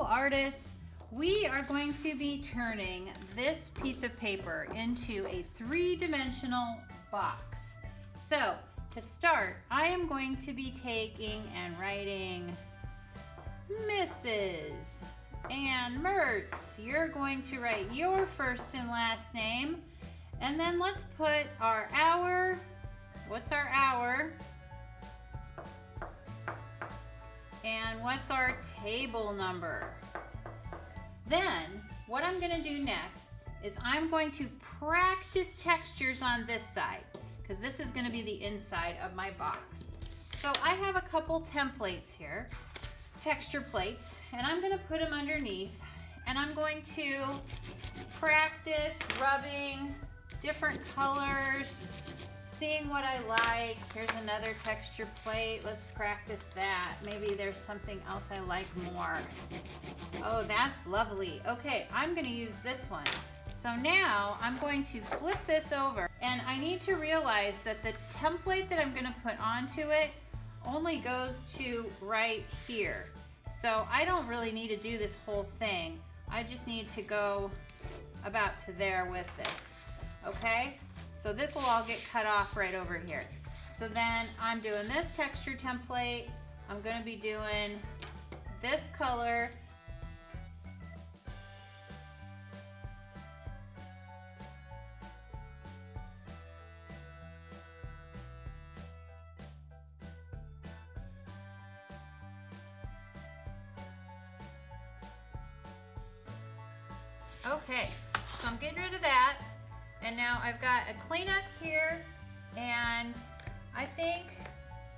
artists, we are going to be turning this piece of paper into a three-dimensional box. So to start, I am going to be taking and writing Mrs. and Mertz. You're going to write your first and last name, and then let's put our hour. What's our hour? And what's our table number? Then, what I'm gonna do next is I'm going to practice textures on this side, because this is gonna be the inside of my box. So I have a couple templates here, texture plates, and I'm gonna put them underneath, and I'm going to practice rubbing different colors, seeing what I like. Here's another texture plate. Let's practice that. Maybe there's something else I like more. Oh, that's lovely. Okay, I'm gonna use this one. So now I'm going to flip this over, and I need to realize that the template that I'm gonna put onto it only goes to right here. So I don't really need to do this whole thing. I just need to go about to there with this, okay? So this will all get cut off right over here. So then I'm doing this texture template. I'm gonna be doing this color. Okay, so I'm getting rid of that. And now I've got a Kleenex here, and I think,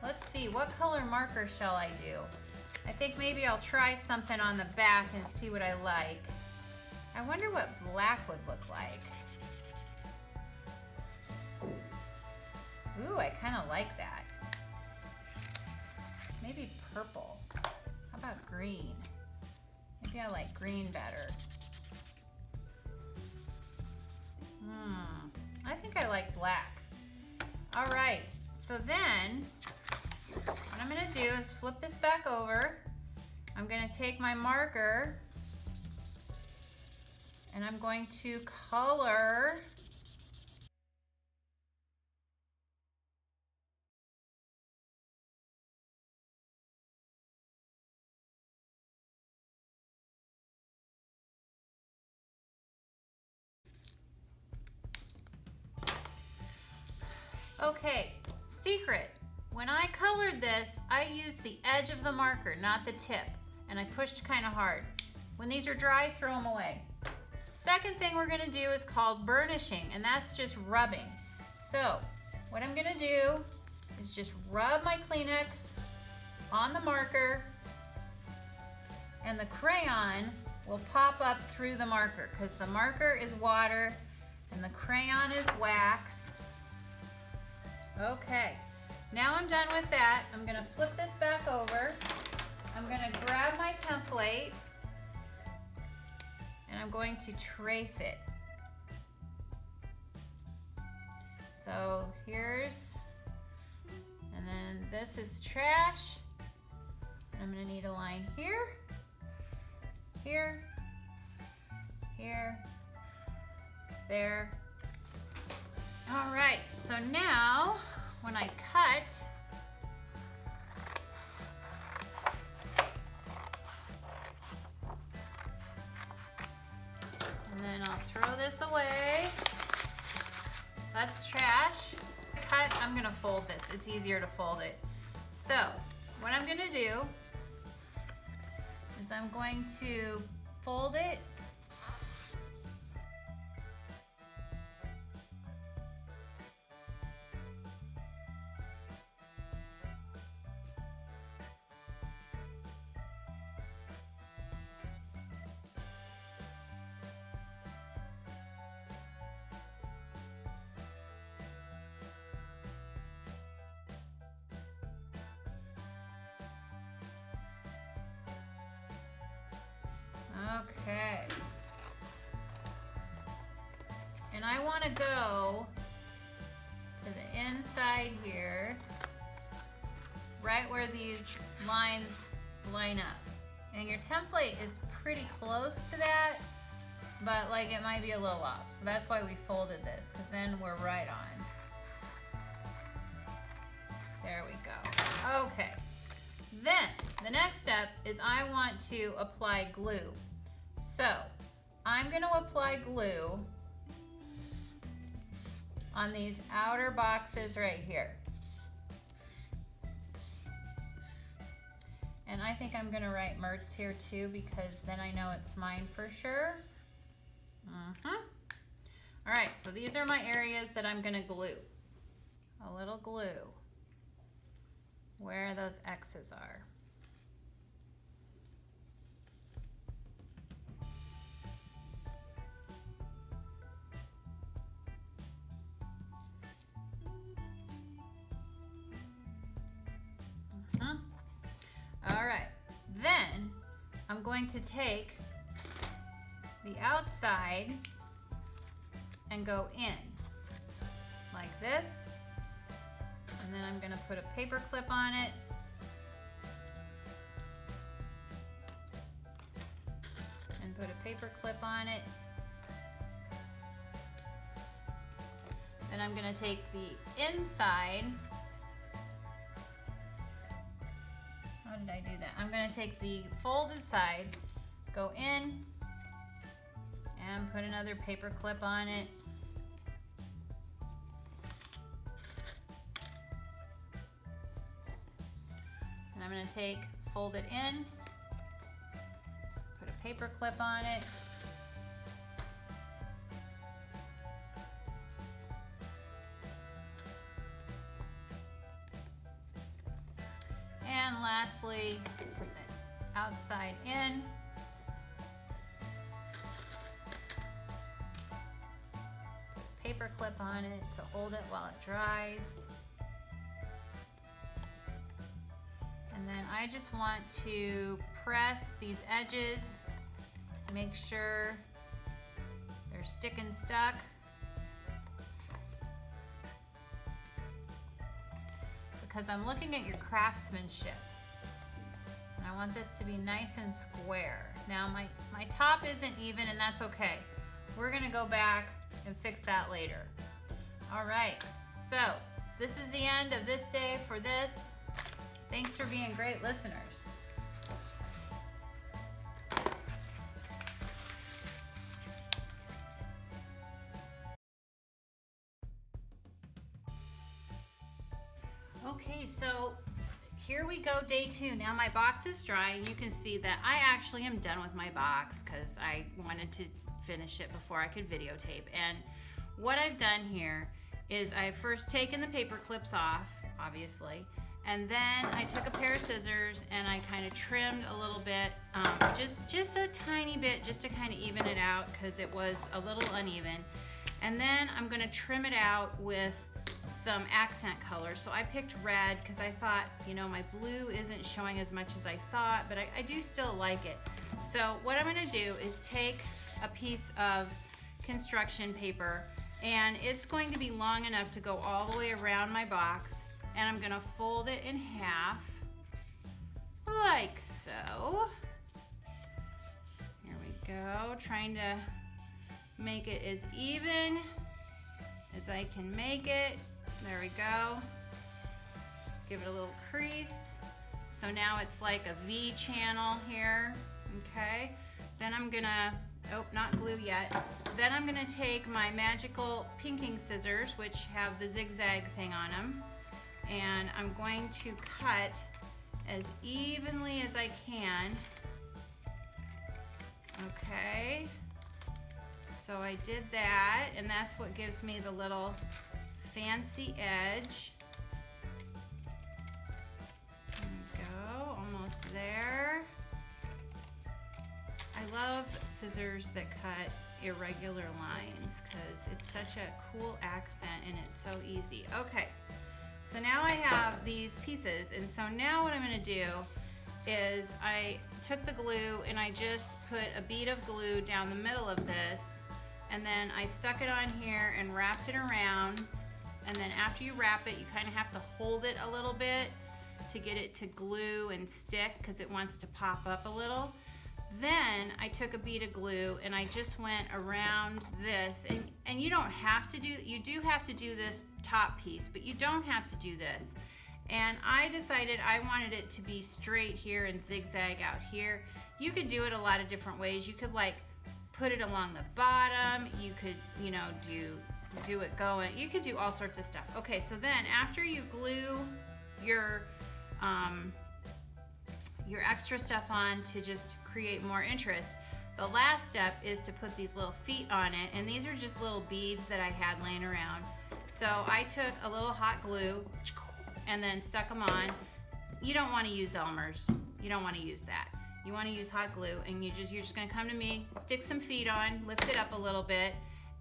let's see, what color marker shall I do? I think maybe I'll try something on the back and see what I like. I wonder what black would look like. Ooh, I kind of like that. Maybe purple. How about green? Maybe I like green better. I think I like black. All right, so then what I'm gonna do is flip this back over. I'm gonna take my marker and I'm going to color . Okay, secret. When I colored this, I used the edge of the marker, not the tip, and I pushed kind of hard. When these are dry, throw them away. Second thing we're gonna do is called burnishing, and that's just rubbing. So, what I'm gonna do is just rub my Kleenex on the marker, and the crayon will pop up through the marker, because the marker is water, and the crayon is wax. Okay, now I'm done with that. I'm gonna flip this back over. I'm gonna grab my template and I'm going to trace it. So here's, and then this is trash. I'm gonna need a line here, here, here, there. All right, so now when I cut, and then I'll throw this away. That's trash. Cut, I'm gonna fold this. It's easier to fold it. So what I'm gonna do is I'm going to fold it . Okay. And I want to go to the inside here, right where these lines line up. And your template is pretty close to that, but like it might be a little off. So that's why we folded this, because then we're right on. There we go. Okay. Then the next step is I want to apply glue. So I'm going to apply glue on these outer boxes right here. And I think I'm gonna write Mertz here too, because then I know it's mine for sure. All right, so these are my areas that I'm gonna glue. A little glue where those X's are. All right, then I'm going to take the outside and go in like this, and then I'm going to put a paper clip on it, and put a paper clip on it. Then I'm going to take the inside. How did I do that? I'm going to take the folded side, go in, and put another paper clip on it. And I'm going to take, fold it in, put a paper clip on it. And lastly, put the outside in. Put a paper clip on it to hold it while it dries. And then I just want to press these edges, make sure they're sticking stuck. Because I'm looking at your craftsmanship. And I want this to be nice and square. Now my top isn't even, and that's okay. We're gonna go back and fix that later. All right, so this is the end of this day for this. Thanks for being great listeners. Okay, so here we go, day 2. Now my box is dry, and you can see that I actually am done with my box because I wanted to finish it before I could videotape. And what I've done here is I've first taken the paper clips off, obviously, and then I took a pair of scissors and I kind of trimmed a little bit, just a tiny bit, just to kind of even it out because it was a little uneven. And then I'm gonna trim it out with some accent color. So I picked red because I thought, you know, my blue isn't showing as much as I thought, but I do still like it. So what I'm gonna do is take a piece of construction paper, and it's going to be long enough to go all the way around my box, and I'm gonna fold it in half, like so. Here we go, trying to make it as even as I can make it. There we go. Give it a little crease. So now it's like a V channel here, okay? Then I'm gonna, oh, not glue yet. Then I'm gonna take my magical pinking scissors, which have the zigzag thing on them, and I'm going to cut as evenly as I can, okay? So I did that, and that's what gives me the little fancy edge. There we go, almost there. I love scissors that cut irregular lines because it's such a cool accent and it's so easy. Okay, so now I have these pieces, and so now what I'm gonna do is I took the glue and I just put a bead of glue down the middle of this, and then I stuck it on here and wrapped it around. And then after you wrap it, you kind of have to hold it a little bit to get it to glue and stick because it wants to pop up a little. Then I took a bead of glue and I just went around this, and you don't have to do, you do have to do this top piece, but you don't have to do this. And I decided I wanted it to be straight here and zigzag out here. You could do it a lot of different ways. You could like put it along the bottom. You could, you know, do it going. You could do all sorts of stuff. Okay, so then after you glue your extra stuff on to just create more interest, the last step is to put these little feet on it, and these are just little beads that I had laying around. So I took a little hot glue and then stuck them on. You don't want to use Elmer's. You don't want to use that. You want to use hot glue, and you're just going to come to me, stick some feet on, lift it up a little bit,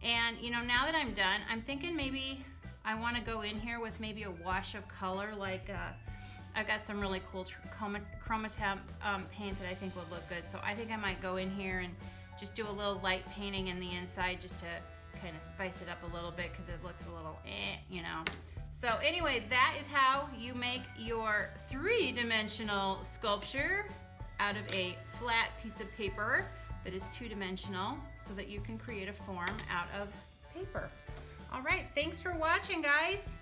and you know, now that I'm done, I'm thinking maybe I want to go in here with maybe a wash of color, like I've got some really cool chromatem paint that I think would look good. So I think I might go in here and just do a little light painting in the inside just to kind of spice it up a little bit because it looks a little you know. So anyway, that is how you make your three-dimensional sculpture out of a flat piece of paper that is two-dimensional, so that you can create a form out of paper. All right, thanks for watching, guys.